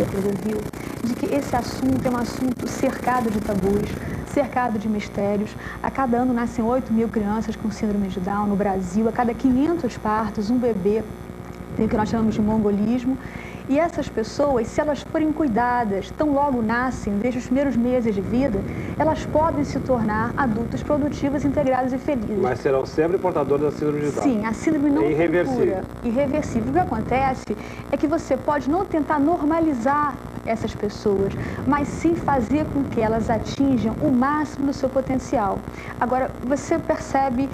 décadas, viu? De que esse assunto é um assunto cercado de tabus, cercado de mistérios. A cada ano nascem 8.000 crianças com síndrome de Down no Brasil. A cada 500 partos, um bebê tem o que nós chamamos de mongolismo. E essas pessoas, se elas forem cuidadas, tão logo nascem, desde os primeiros meses de vida, elas podem se tornar adultos produtivos, integrados e felizes. Mas serão sempre portadores da síndrome de Down? Sim, a síndrome não tem cura. Irreversível. O que acontece é que você pode não tentar normalizar essas pessoas, mas sim fazer com que elas atinjam o máximo do seu potencial. Agora, você percebe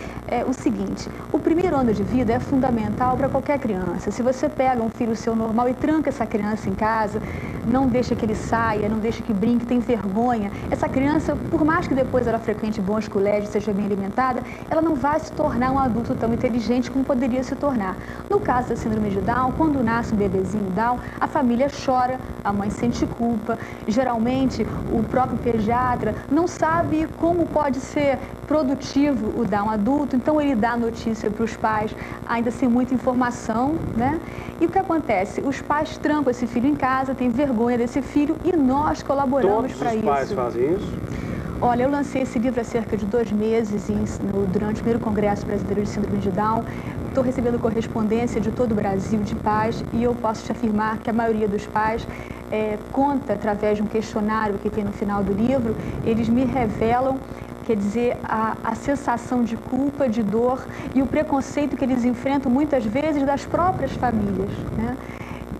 o seguinte, o primeiro ano de vida é fundamental para qualquer criança. Se você pega um filho seu normal e tranca essa criança em casa, não deixa que ele saia, não deixa que brinque, tem vergonha, essa criança, por mais que depois ela frequente bons colégios, seja bem alimentada, ela não vai se tornar um adulto tão inteligente como poderia se tornar. No caso da síndrome de Down, quando nasce um bebezinho Down, a família chora, a mãe sente culpa. Geralmente, o próprio pediatra não sabe como pode ser produtivo o Down adulto, então ele dá notícia para os pais, ainda sem muita informação, né? E o que acontece? Os pais trancam esse filho em casa, têm vergonha desse filho e nós colaboramos para isso. Todos os pais fazem isso? Olha, eu lancei esse livro há cerca de 2 meses durante o primeiro Congresso Brasileiro de Síndrome de Down. Estou recebendo correspondência de todo o Brasil de pais e eu posso te afirmar que a maioria dos pais conta através de um questionário que tem no final do livro, eles me revelam, quer dizer, a sensação de culpa, de dor e o preconceito que eles enfrentam muitas vezes das próprias famílias, né?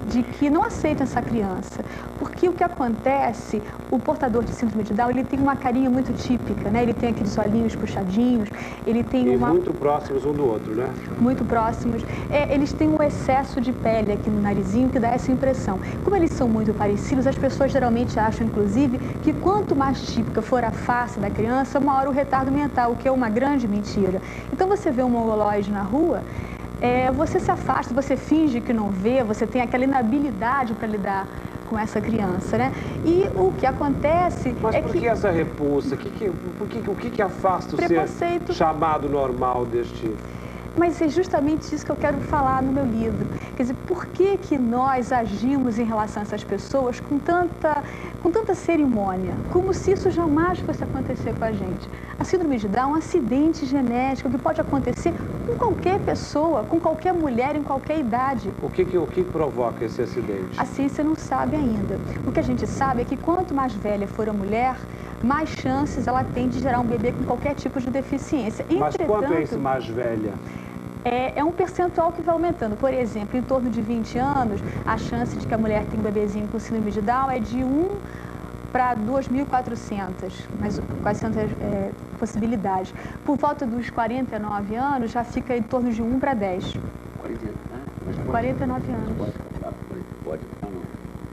De que não aceitam essa criança. Porque o que acontece, o portador de síndrome de Down, ele tem uma carinha muito típica, né? Ele tem aqueles olhinhos puxadinhos, ele tem muito próximos um do outro, né? Muito próximos. Eles têm um excesso de pele aqui no narizinho que dá essa impressão. Como eles são muito parecidos, as pessoas geralmente acham, inclusive, que quanto mais típica for a face da criança, maior o retardo mental, o que é uma grande mentira. Então você vê um mongoloide na rua, você se afasta, você finge que não vê, você tem aquela inabilidade para lidar com essa criança, né? E o que acontece Mas por que essa repulsa? O que afasta o ser chamado normal deste... Mas é justamente isso que eu quero falar no meu livro. Quer dizer, por que que nós agimos em relação a essas pessoas com tanta cerimônia? Como se isso jamais fosse acontecer com a gente. A síndrome de Down é um acidente genético que pode acontecer com qualquer pessoa, com qualquer mulher, em qualquer idade. O que provoca esse acidente? A ciência não sabe ainda. O que a gente sabe é que quanto mais velha for a mulher, mais chances ela tem de gerar um bebê com qualquer tipo de deficiência. Mas quanto é esse mais velha? É um percentual que vai aumentando. Por exemplo, em torno de 20 anos, a chance de que a mulher tenha um bebezinho com síndrome de Down é de 1 para 2.400, mas 400 possibilidades. Por volta dos 49 anos, já fica em torno de 1 para 10. 49 anos. Pode.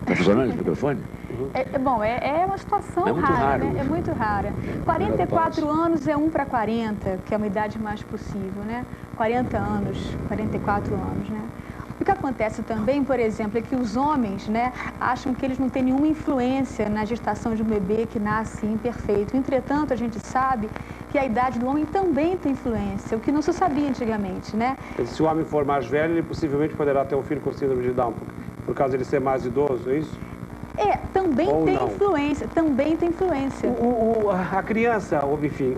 Está funcionando esse microfone? É uma situação rara, né? É muito rara. 44 anos é 1 para 40, que é uma idade mais possível, né? 40 anos, 44 anos, né? O que acontece também, por exemplo, é que os homens, né, acham que eles não têm nenhuma influência na gestação de um bebê que nasce imperfeito. Entretanto, a gente sabe que a idade do homem também tem influência, o que não se sabia antigamente, né? Se o homem for mais velho, ele possivelmente poderá ter um filho com síndrome de Down, por causa de ele ser mais idoso, é isso? Também tem influência, também tem influência. A criança, enfim,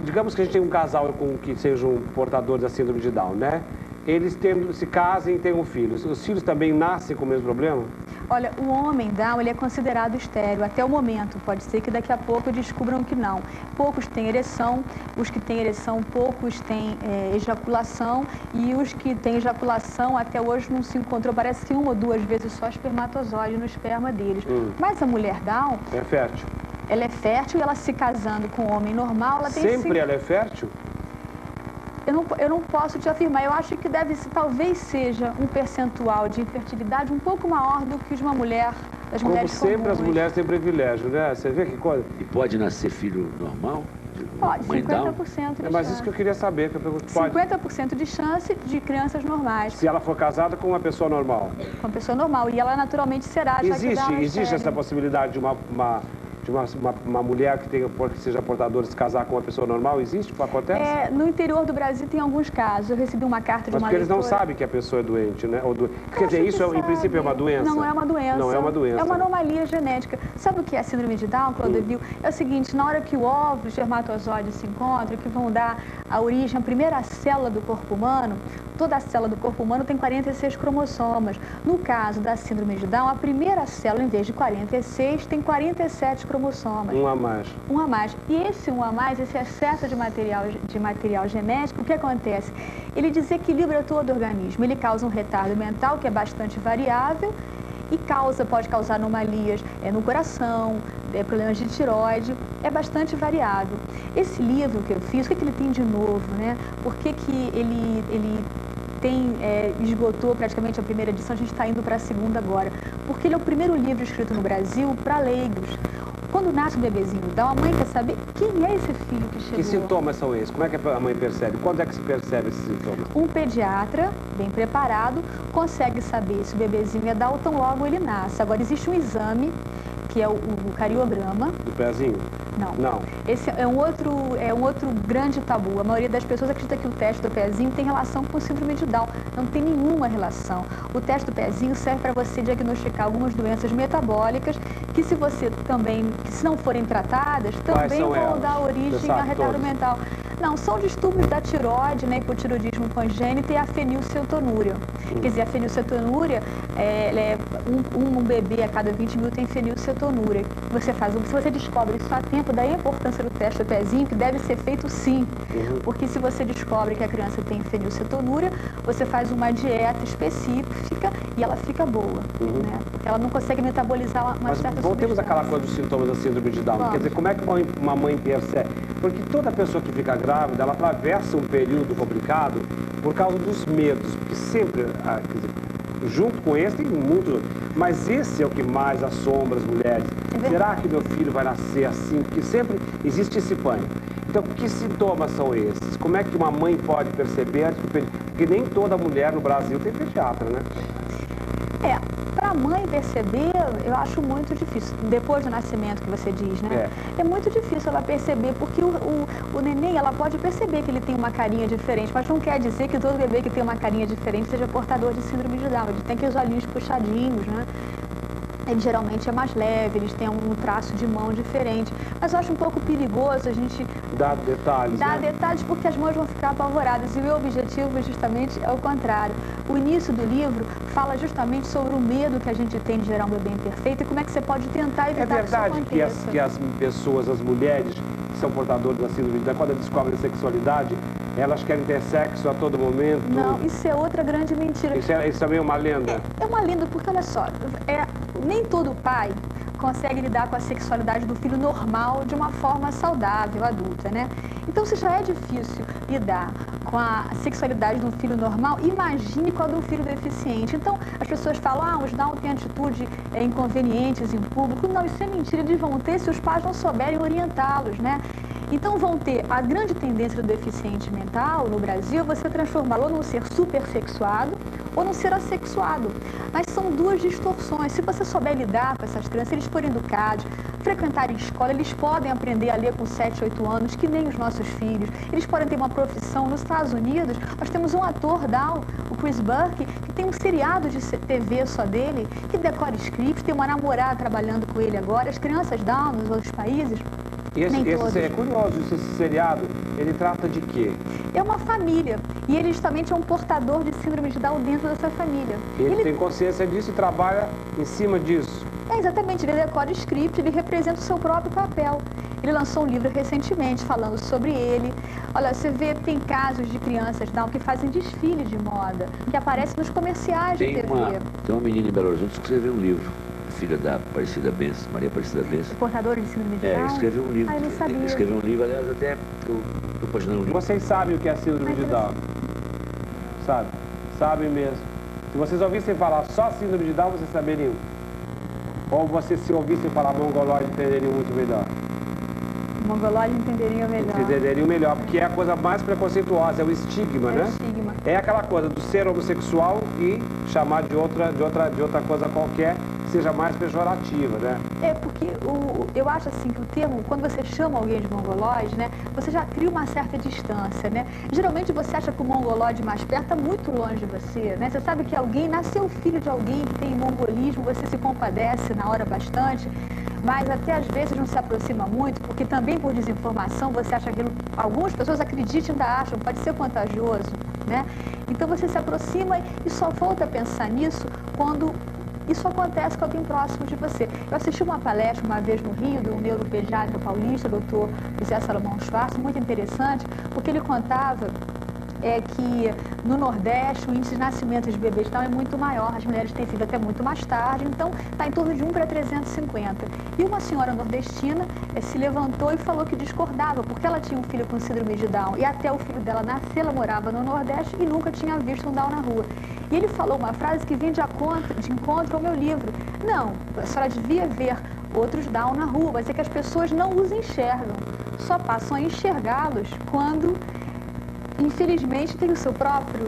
digamos que a gente tem um casal que sejam portadores da síndrome de Down, né? Eles se casem e têm um filho. Os filhos também nascem com o mesmo problema? Olha, o homem Down, ele é considerado estéril até o momento. Pode ser que daqui a pouco descubram que não. Poucos têm ereção, os que têm ereção, poucos têm ejaculação, e os que têm ejaculação até hoje não se encontrou, parece que 1 ou 2 vezes só espermatozoide no esperma deles. Mas a mulher Down... É fértil. Ela é fértil e ela se casando com um homem normal, ela tem... Sempre ela é fértil? Eu não posso te afirmar. Eu acho que talvez seja um percentual de infertilidade um pouco maior do que de uma mulher, das mulheres comuns. Como sempre, as mulheres têm privilégio, né? Você vê que coisa... E pode nascer filho normal? Pode, 50% de chance. Mas isso que eu queria saber. Que eu pergunto, 50% de chance de crianças normais. Se ela for casada com uma pessoa normal? Com uma pessoa normal. E ela naturalmente será, já que Existe essa possibilidade de de uma mulher que seja portadora se casar com uma pessoa normal? Existe? Acontece? No interior do Brasil tem alguns casos. Eu recebi uma carta de uma Mas porque eles não leitora. sabem que a pessoa é doente, né? Quer dizer, isso em princípio é uma doença? Não é uma doença. Não é uma doença. É uma anomalia genética. Sabe o que é a síndrome de Down, Clodovil? É o seguinte, na hora que o óvulo e o espermatozoide se encontram, que vão dar a origem à primeira célula do corpo humano, toda a célula do corpo humano tem 46 cromossomas. No caso da síndrome de Down, a primeira célula, em vez de 46, tem 47 cromossomas. Um a mais. Um a mais. E esse um a mais, esse excesso de material genético, o que acontece? Ele desequilibra todo o organismo. Ele causa um retardo mental, que é bastante variável, e pode causar anomalias no coração, problemas de tireoide, é bastante variável. Esse livro que eu fiz, o que ele tem de novo, né? Por que ele esgotou praticamente a primeira edição, a gente está indo para a segunda agora? Porque ele é o primeiro livro escrito no Brasil para leigos. Quando nasce um bebezinho Down, a mãe quer saber quem é esse filho que chegou. Que sintomas são esses? Como é que a mãe percebe? Quando é que se percebe esses sintomas? Um pediatra, bem preparado, consegue saber se o bebezinho é Down tão logo ele nasce. Agora, existe um exame, que é o cariograma. Do pezinho? Não. Esse é um outro grande tabu. A maioria das pessoas acredita que o teste do pezinho tem relação com síndrome de Down. Não tem nenhuma relação. O teste do pezinho serve para você diagnosticar algumas doenças metabólicas que se não forem tratadas, também vão dar origem a retardo mental. Não, são distúrbios da tireoide, né, hipotireoidismo congênito e a fenilcetonúria. Quer dizer, a fenilcetonúria, um bebê a cada 20 mil tem fenilcetonúria. Se você descobre isso a tempo, daí a importância do teste do pezinho, que deve ser feito sim. Porque se você descobre que a criança tem fenilcetonúria, você faz uma dieta específica e ela fica boa. Né? Porque ela não consegue metabolizar uma certa substância. Voltemos àquela coisa dos sintomas da síndrome de Down. Quer dizer, como é que uma mãe percebe? Porque toda pessoa que fica grávida, ela atravessa um período complicado por causa dos medos. Porque sempre, junto com esse, tem muitos outros. Mas esse é o que mais assombra as mulheres. Será que meu filho vai nascer assim? Porque sempre existe esse pânico. Então, que sintomas são esses? Como é que uma mãe pode perceber? Porque nem toda mulher no Brasil tem pediatra, né? Para a mãe perceber, eu acho muito difícil. Depois do nascimento, que você diz, né? É muito difícil ela perceber, porque o neném, ela pode perceber que ele tem uma carinha diferente, mas não quer dizer que todo bebê que tem uma carinha diferente seja portador de síndrome de Down. Ele tem aqueles olhinhos puxadinhos, né? Ele geralmente é mais leve, eles têm um traço de mão diferente. Mas eu acho um pouco perigoso a gente dar detalhes. Dar detalhes, porque as mães vão ficar apavoradas. E o meu objetivo justamente é o contrário. O início do livro fala justamente sobre o medo que a gente tem de gerar um bebê imperfeito e como é que você pode tentar evitar que isso aconteça. É verdade que as pessoas, as mulheres que são portadoras da síndrome de Down, quando descobrem a sexualidade, elas querem ter sexo a todo momento? Não, isso é outra grande mentira. Isso também é uma lenda? É uma lenda, porque olha só, nem todo pai consegue lidar com a sexualidade do filho normal de uma forma saudável, adulta, né? Então, se já é difícil lidar com a sexualidade de um filho normal, imagine com a de um filho deficiente. Então, as pessoas falam, os Down têm atitude inconvenientes em público. Não, isso é mentira, eles vão ter se os pais não souberem orientá-los, né? Então vão ter a grande tendência do deficiente mental no Brasil, você transformá-lo num ser supersexuado ou num ser assexuado. Mas são duas distorções. Se você souber lidar com essas crianças, eles forem educados, frequentarem escola, eles podem aprender a ler com 7, 8 anos, que nem os nossos filhos. Eles podem ter uma profissão. Nos Estados Unidos, nós temos um ator Down, o Chris Burke, que tem um seriado de TV só dele, que decora scripts, tem uma namorada trabalhando com ele agora. As crianças Down nos outros países... Esse é curioso, esse seriado, ele trata de quê? É uma família, e ele justamente é um portador de síndrome de Down dentro dessa família. Ele tem consciência disso e trabalha em cima disso. Exatamente, ele decora script, ele representa o seu próprio papel. Ele lançou um livro recentemente falando sobre ele. Olha, você vê, tem casos de crianças Down que fazem desfile de moda, que aparecem nos comerciais de TV. Tem uma menina em Belo Horizonte que escreveu um livro. Filha da Aparecida Benção, Maria Aparecida Benção. Portadora de síndrome de Down? Escreveu um livro. Eu não sabia. Escreveu um livro, aliás, até estou paginando um livro. Vocês sabem o que é síndrome de Down? Sabe? Sabem mesmo. Se vocês ouvissem falar só síndrome de Down, vocês saberiam. Ou vocês se ouvissem falar mongoloide, entenderiam muito melhor. Mongoloide entenderiam melhor. Entenderiam melhor, porque é a coisa mais preconceituosa, é o estigma, né? É o estigma. É aquela coisa do ser homossexual e chamar de outra coisa qualquer, seja mais pejorativa, né? É, porque eu acho assim que o termo, quando você chama alguém de mongolóide, né, você já cria uma certa distância, né? Geralmente você acha que o mongolóide mais perto está muito longe de você, né? Você sabe que alguém, nasceu filho de alguém que tem mongolismo, você se compadece na hora bastante, mas até às vezes não se aproxima muito, porque também por desinformação você acha aquilo, algumas pessoas acreditam e ainda acham, pode ser contagioso, né? Então você se aproxima e só volta a pensar nisso quando isso acontece com alguém próximo de você. Eu assisti uma palestra uma vez no Rio, do neuropediatra paulista, doutor José Salomão Schwartz, muito interessante, porque ele contava que no Nordeste o índice de nascimento de bebês Down é muito maior, as mulheres têm filho até muito mais tarde, então está em torno de 1 para 350. E uma senhora nordestina se levantou e falou que discordava, porque ela tinha um filho com síndrome de Down e até o filho dela nascer, ela morava no Nordeste e nunca tinha visto um Down na rua. E ele falou uma frase que vem de encontro ao meu livro. Não, a senhora devia ver outros Down na rua, mas é que as pessoas não os enxergam, só passam a enxergá-los quando, infelizmente, tem o seu próprio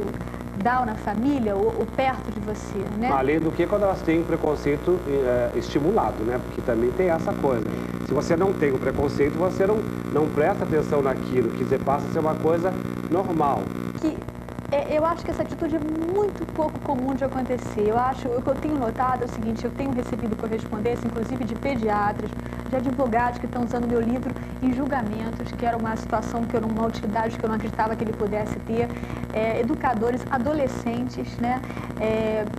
Down na família ou perto de você, né? Além do que quando elas têm um preconceito estimulado, né? Porque também tem essa coisa. Se você não tem o preconceito, você não presta atenção naquilo, quer dizer, passa a ser uma coisa normal. Eu acho que essa atitude é muito pouco comum de acontecer. O que eu tenho notado é o seguinte, eu tenho recebido correspondência, inclusive de pediatras, de advogados que estão usando meu livro em julgamentos, que era uma situação, uma utilidade que eu não acreditava que ele pudesse ter, educadores, adolescentes, né,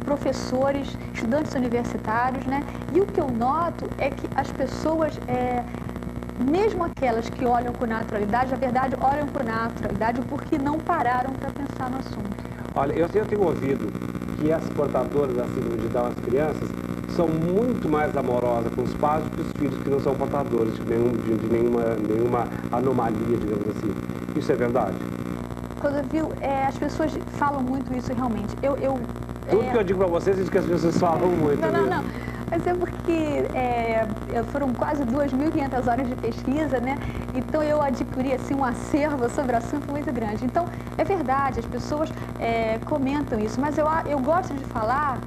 professores, estudantes universitários, né, e o que eu noto é que as pessoas, mesmo aquelas que olham com naturalidade, na verdade olham com naturalidade porque não pararam para pensar no assunto. Olha, eu tenho ouvido que as portadoras da síndrome de Down, as crianças, são muito mais amorosas com os pais do que os filhos que não são portadores de nenhuma anomalia, digamos assim. Isso é verdade? Viu, as pessoas falam muito isso realmente. Tudo que eu digo para vocês é isso que as pessoas falam muito. Não. Mas é porque foram quase 2.500 horas de pesquisa, né? Então eu adquiri assim, um acervo sobre o assunto muito grande. Então, é verdade, as pessoas comentam isso, mas eu gosto de falar,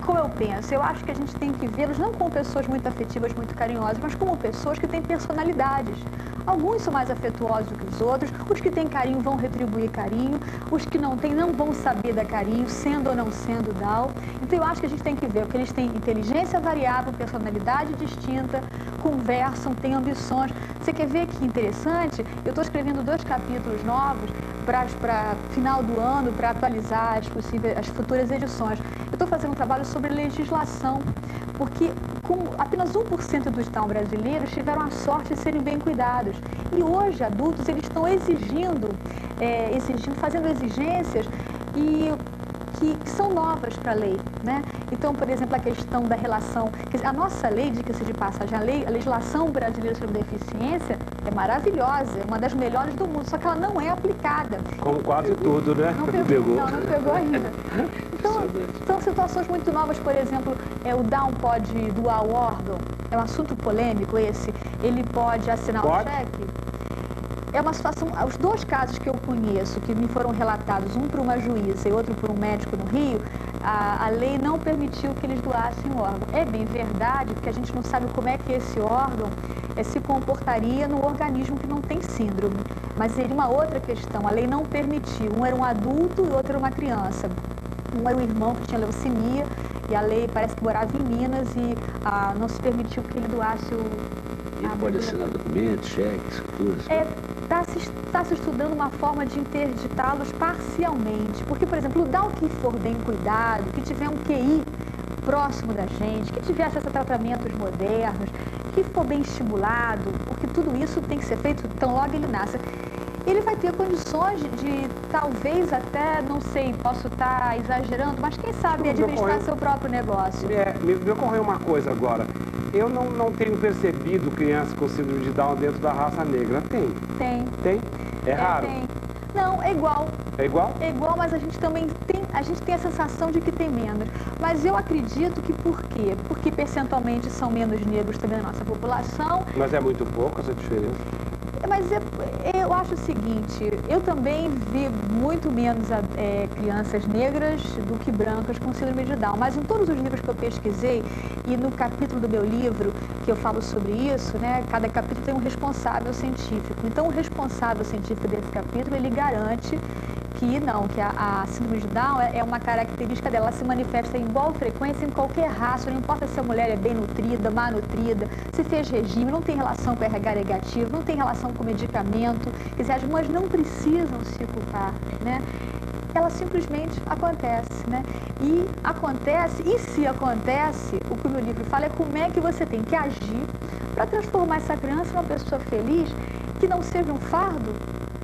como eu penso, eu acho que a gente tem que vê-los não como pessoas muito afetivas, muito carinhosas, mas como pessoas que têm personalidades. Alguns são mais afetuosos do que os outros, os que têm carinho vão retribuir carinho, os que não têm não vão saber dar carinho, sendo ou não sendo Down. Então eu acho que a gente tem que ver o que eles têm: inteligência variável, personalidade distinta, conversam, têm ambições. Você quer ver que interessante? Eu estou escrevendo 2 capítulos novos para final do ano, para atualizar as futuras edições. Eu estou fazendo um trabalho sobre legislação, porque apenas 1% dos Down brasileiros tiveram a sorte de serem bem cuidados. E hoje, adultos, eles estão fazendo exigências que são novas para a lei, né? Então, por exemplo, a questão da relação, a nossa lei, diga-se de passagem, a legislação brasileira sobre deficiência é maravilhosa, é uma das melhores do mundo, só que ela não é aplicada. Como quase tudo, né? Não pegou ainda. Então, são situações muito novas, por exemplo, o Down pode doar o órgão, é um assunto polêmico esse, ele pode assinar um cheque. É uma situação, os 2 casos que eu conheço, que me foram relatados, um por uma juíza e outro por um médico no Rio, a lei não permitiu que eles doassem o órgão. É bem verdade, porque a gente não sabe como é que esse órgão se comportaria no organismo que não tem síndrome. Mas seria uma outra questão, a lei não permitiu. Um era um adulto e outro era uma criança. Um era um irmão que tinha leucemia e a lei parece que morava em Minas e não se permitiu que ele doasse Ele pode assinar documentos, cheques, escrituras? Está se estudando uma forma de interditá-los parcialmente. Porque, por exemplo, o Down que for bem cuidado, que tiver um QI próximo da gente, que tiver acesso a tratamentos modernos, que for bem estimulado, porque tudo isso tem que ser feito tão logo ele nasce. Ele vai ter condições de talvez até, não sei, posso estar exagerando, mas quem sabe administrar seu próprio negócio. Me ocorreu uma coisa agora. Eu não tenho percebido crianças com síndrome de Down dentro da raça negra. Tem? Tem? É raro? Tem. Não, é igual. É igual? É igual, mas a gente também tem a sensação de que tem menos. Mas eu acredito que por quê? Porque percentualmente são menos negros também na nossa população. Mas é muito pouco essa diferença? Mas eu acho o seguinte, eu também vi muito menos crianças negras do que brancas com síndrome de Down, mas em todos os livros que eu pesquisei e no capítulo do meu livro que eu falo sobre isso, né, cada capítulo tem um responsável científico. Então o responsável científico desse capítulo, ele garante que a síndrome de Down é uma característica dela, ela se manifesta em igual frequência em qualquer raça, não importa se a mulher é bem nutrida, má nutrida, se fez regime, não tem relação com RH negativo, não tem relação com medicamento, quer dizer, as mães não precisam se culpar, né? Ela simplesmente acontece, né? E se acontece, o que o meu livro fala é como é que você tem que agir para transformar essa criança em uma pessoa feliz, que não seja um fardo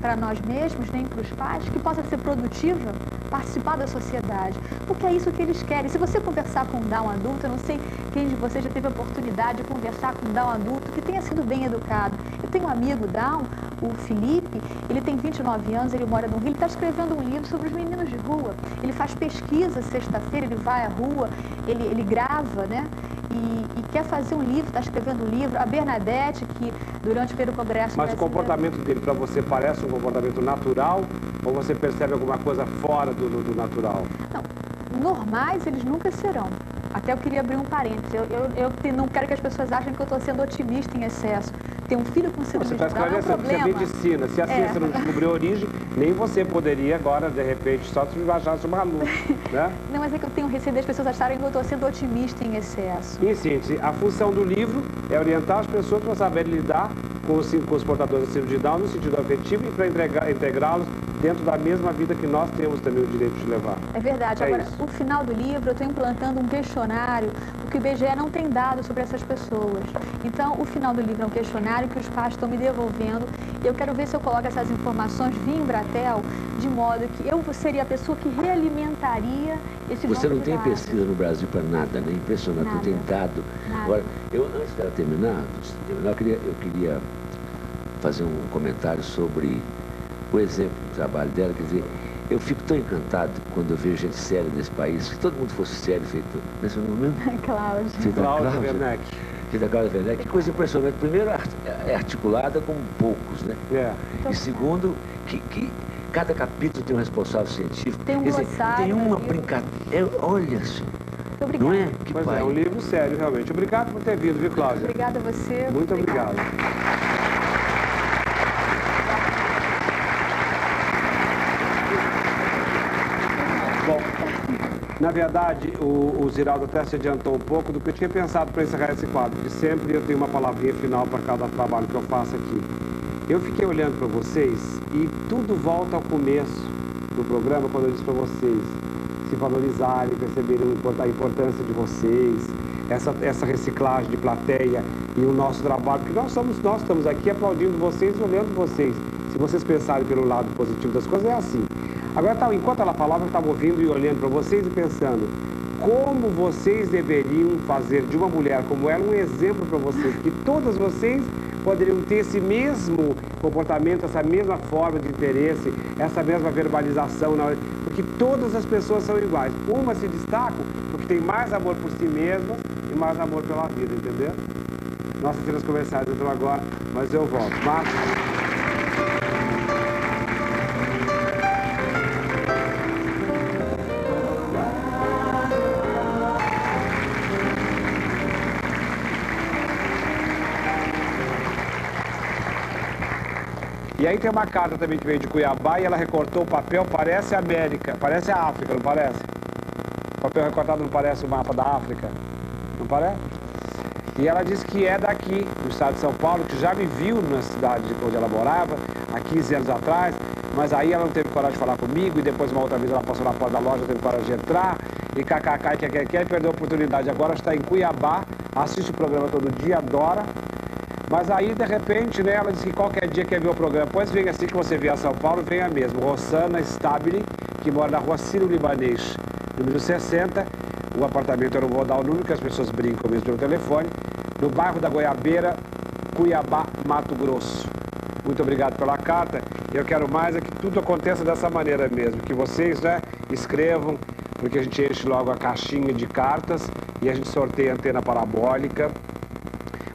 para nós mesmos, nem para os pais, que possa ser produtiva, participar da sociedade, porque é isso que eles querem. Se você conversar com um Down adulto, eu não sei quem de vocês já teve a oportunidade de conversar com um Down adulto que tenha sido bem educado. Eu tenho um amigo Down, o Felipe, ele tem 29 anos, ele mora no Rio, ele está escrevendo um livro sobre os meninos de rua. Ele faz pesquisa sexta-feira, ele vai à rua, ele grava, né? E quer fazer um livro, está escrevendo um livro. A Bernadette, que durante o primeiro congresso... Mas o comportamento dele para você parece um comportamento natural ou você percebe alguma coisa fora do natural? Não, normais eles nunca serão. Até eu queria abrir um parênteses. Eu não quero que as pessoas achem que eu estou sendo otimista em excesso. Ter um filho com síndrome de Down é um problema. Você é medicina. Se a ciência não descobriu a origem, nem você poderia agora, de repente, só se baixasse uma luz, né? Não, mas é que eu tenho receio das pessoas acharem que eu estou sendo otimista em excesso. Em síntese, a função do livro é orientar as pessoas para saberem lidar com os portadores de síndrome de Down no sentido afetivo e para integrá-los dentro da mesma vida que nós temos também o direito de levar. É verdade. Agora, o final do livro, eu estou implantando um questionário, o que o IBGE não tem dado sobre essas pessoas. Então, o final do livro é um questionário que os pais estão me devolvendo. Eu quero ver se eu coloco essas informações via Embratel, de modo que eu seria a pessoa que realimentaria esse Você não tem pesquisa no Brasil para nada, né? Impressionante, não tem dado. Agora, antes dela terminar, eu queria fazer um comentário sobre o exemplo do trabalho dela. Quer dizer, eu fico tão encantado quando eu vejo gente séria nesse país, se todo mundo fosse sério, feito... Nesse momento? Cláudia Werneck. Da Cláudia Werneck. Que coisa impressionante. Primeiro, é articulada como poucos, né? E segundo, que cada capítulo tem um responsável científico. Tem um glossário. Tem uma brincadeira. Olha só. Não é? Que pois é um livro sério, realmente. Obrigado por ter vindo, viu, Cláudia? Obrigada a você. Muito obrigado. Bom, na verdade, o Ziraldo até se adiantou um pouco do que eu tinha pensado para encerrar esse quadro, que sempre eu tenho uma palavrinha final para cada trabalho que eu faço aqui. Eu fiquei olhando para vocês e tudo volta ao começo do programa, quando eu disse para vocês se valorizarem, perceberem a importância de vocês, essa reciclagem de plateia e o nosso trabalho, porque nós estamos aqui aplaudindo vocês e olhando vocês. Se vocês pensarem pelo lado positivo das coisas, é assim. Agora, enquanto ela falava, eu estava ouvindo e olhando para vocês e pensando como vocês deveriam fazer de uma mulher como ela um exemplo para vocês, que todas vocês poderiam ter esse mesmo comportamento, essa mesma forma de interesse, essa mesma verbalização, porque todas as pessoas são iguais. Uma se destaca porque tem mais amor por si mesma e mais amor pela vida, entendeu? Nossas cenas comerciais entram agora, mas eu volto. E aí tem uma carta também que veio de Cuiabá e ela recortou o papel, parece a América, parece a África, não parece? O papel recortado não parece o mapa da África, não parece? E ela disse que é daqui, do estado de São Paulo, que já me viu na cidade onde ela morava, há 15 anos atrás, mas aí ela não teve coragem de falar comigo, e depois uma outra vez ela passou na porta da loja, não teve coragem de entrar, e kkk, e perdeu a oportunidade. Agora está em Cuiabá, assiste o programa todo dia, adora. Mas aí, de repente, né, ela disse que qualquer dia quer ver o programa. Pois vem assim que você vier a São Paulo, venha mesmo. Rossana Stabile, que mora na rua Sírio-Libanês, número 60. O apartamento eu não vou dar o número, que as pessoas brincam mesmo pelo telefone. No bairro da Goiabeira, Cuiabá, Mato Grosso. Muito obrigado pela carta. Eu quero mais é que tudo aconteça dessa maneira mesmo. Que vocês, né, escrevam, porque a gente enche logo a caixinha de cartas e a gente sorteia a antena parabólica.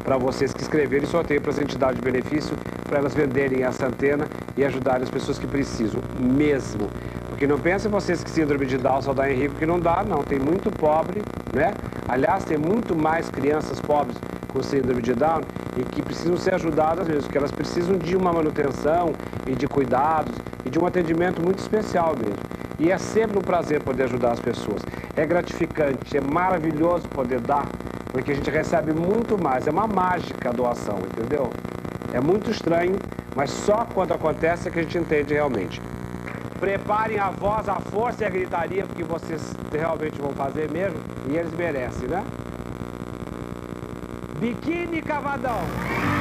para vocês que escreverem, sorteio para essa entidade de benefício, para elas venderem essa antena e ajudarem as pessoas que precisam, mesmo. Porque não pensem vocês que síndrome de Down só dá em rico, que não dá, não. Tem muito pobre, né? Aliás, tem muito mais crianças pobres com síndrome de Down e que precisam ser ajudadas mesmo, porque elas precisam de uma manutenção e de cuidados e de um atendimento muito especial mesmo. E é sempre um prazer poder ajudar as pessoas. É gratificante, é maravilhoso poder dar, porque a gente recebe muito mais. É uma mágica a doação, entendeu? É muito estranho, mas só quando acontece é que a gente entende realmente. Preparem a voz, a força e a gritaria, porque vocês realmente vão fazer mesmo, e eles merecem, né? Biquíni Cavadão!